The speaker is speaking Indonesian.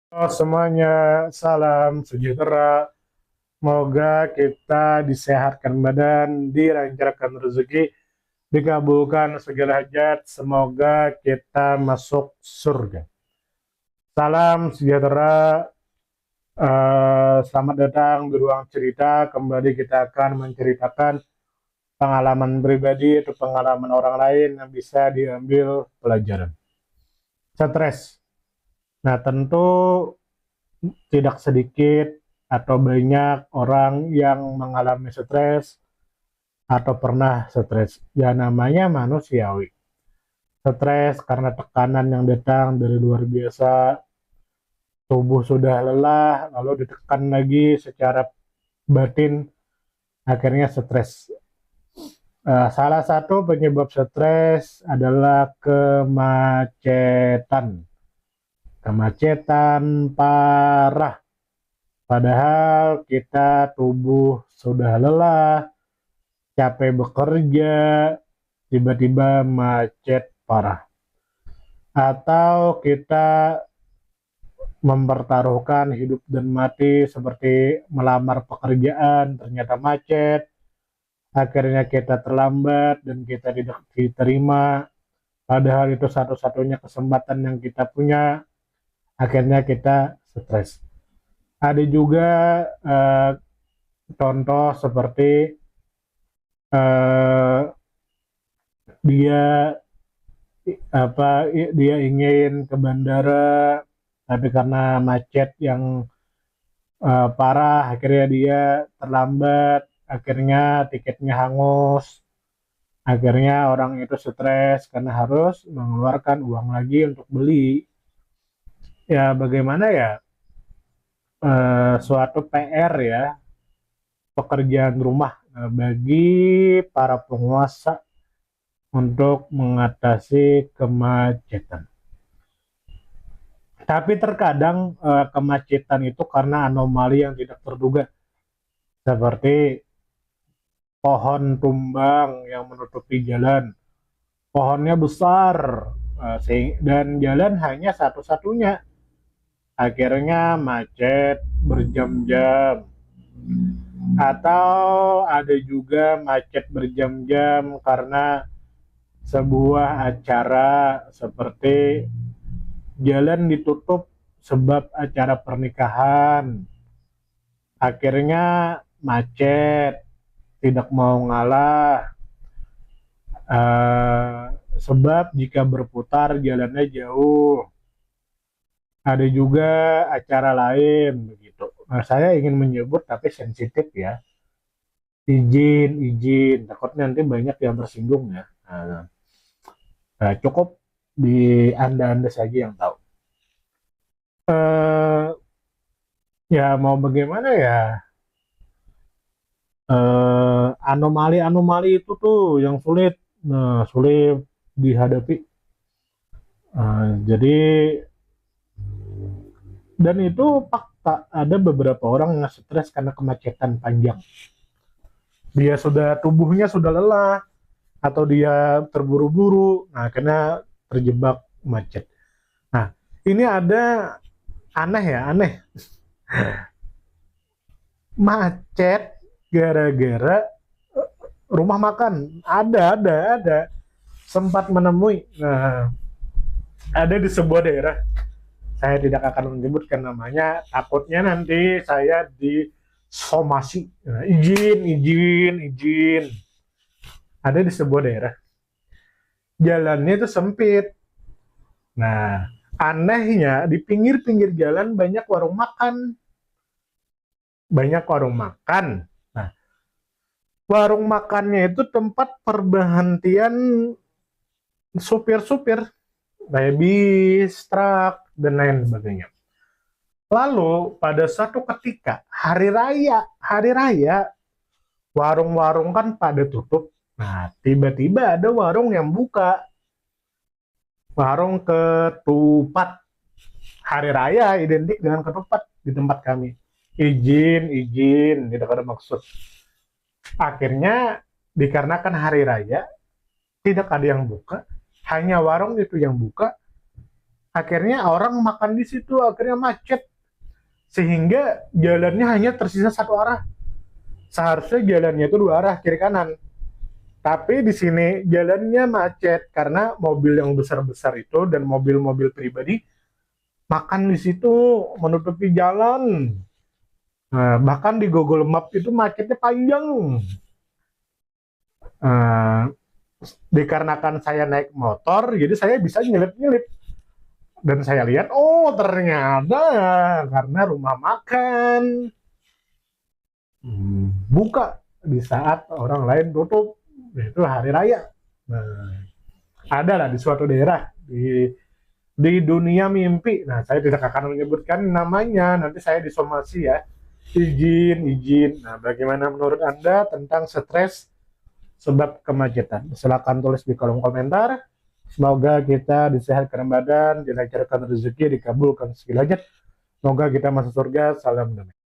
Halo semuanya, salam sejahtera. Semoga kita disehatkan badan, dilancarkan rezeki, dikabulkan segala hajat. Semoga kita masuk surga. Salam sejahtera. Selamat datang di ruang cerita. Kembali kita akan menceritakan pengalaman pribadi atau pengalaman orang lain yang bisa diambil pelajaran. Stres. Nah, tentu tidak sedikit atau banyak orang yang mengalami stres atau pernah stres. Ya namanya manusiawi. Stres karena tekanan yang datang dari luar biasa, tubuh sudah lelah, lalu ditekan lagi secara batin, akhirnya stres. Salah satu penyebab stres adalah kemacetan. Kemacetan parah. Padahal kita tubuh sudah lelah, capek bekerja, tiba-tiba macet parah. Atau kita mempertaruhkan hidup dan mati seperti melamar pekerjaan, ternyata macet, akhirnya kita terlambat dan kita tidak diterima, padahal itu satu-satunya kesempatan yang kita punya, akhirnya kita stres. Ada juga eh, contoh seperti eh, dia dia ingin ke bandara tapi karena macet yang parah akhirnya dia terlambat, akhirnya tiketnya hangus, akhirnya orang itu stres karena harus mengeluarkan uang lagi untuk beli. Ya bagaimana ya, suatu PR ya, pekerjaan rumah bagi para penguasa untuk mengatasi kemacetan. Tapi terkadang kemacetan itu karena anomali yang tidak terduga, seperti pohon tumbang yang menutupi jalan. Pohonnya besar dan jalan hanya satu-satunya. Akhirnya macet berjam-jam. Atau ada juga macet berjam-jam karena sebuah acara seperti jalan ditutup sebab acara pernikahan. Akhirnya macet, tidak mau ngalah. Eh, Sebab jika berputar jalannya jauh. Ada juga acara lain begitu. Nah, saya ingin menyebut tapi sensitif ya. Izin, izin. Takutnya nanti banyak yang tersinggung ya. Cukup di Anda-Anda saja yang tahu. Eh, Ya mau bagaimana ya? Anomali-anomali itu tuh yang sulit, sulit dihadapi. Jadi dan itu fakta ada beberapa orang yang stres karena kemacetan panjang. Dia sudah tubuhnya sudah lelah atau dia terburu-buru, nah karena terjebak macet. Nah ini ada aneh ya aneh macet gara-gara rumah makan ada sempat menemui. Nah, ada di sebuah daerah, saya tidak akan menyebutkan namanya, takutnya nanti saya disomasi. Nah, izin. Ada di sebuah daerah, jalannya itu sempit. Nah, anehnya di pinggir-pinggir jalan banyak warung makan, banyak warung makan. Nah, warung makannya itu tempat perberhentian supir-supir, kayak bis, truk, dan lain sebagainya. Lalu pada suatu ketika hari raya, warung-warung kan pada tutup. Nah, tiba-tiba ada warung yang buka, warung ketupat. Hari raya identik dengan ketupat di tempat kami. Izin, tidak ada maksud. Akhirnya dikarenakan hari raya, tidak ada yang buka, hanya warung itu yang buka. Akhirnya orang makan di situ, akhirnya macet. Sehingga jalannya hanya tersisa satu arah. Seharusnya jalannya itu dua arah, kiri kanan. Tapi di sini jalannya macet karena mobil yang besar-besar itu dan mobil-mobil pribadi makan di situ menutupi jalan. Nah, bahkan di Google Map itu macetnya panjang. Nah, dikarenakan saya naik motor, jadi saya bisa nyelip-nyelip. Dan saya lihat, oh ternyata karena rumah makan buka di saat orang lain tutup, itu hari raya. Nah, ada lah di suatu daerah di dunia mimpi. Nah, saya tidak akan menyebutkan namanya, nanti saya disomasi ya. Izin. Nah, bagaimana menurut Anda tentang stres sebab kemacetan? Silakan tulis di kolom komentar. Semoga kita disehatkan badan, dilancarkan rezeki, dikabulkan segala hajat. Semoga kita masuk surga. Salam damai.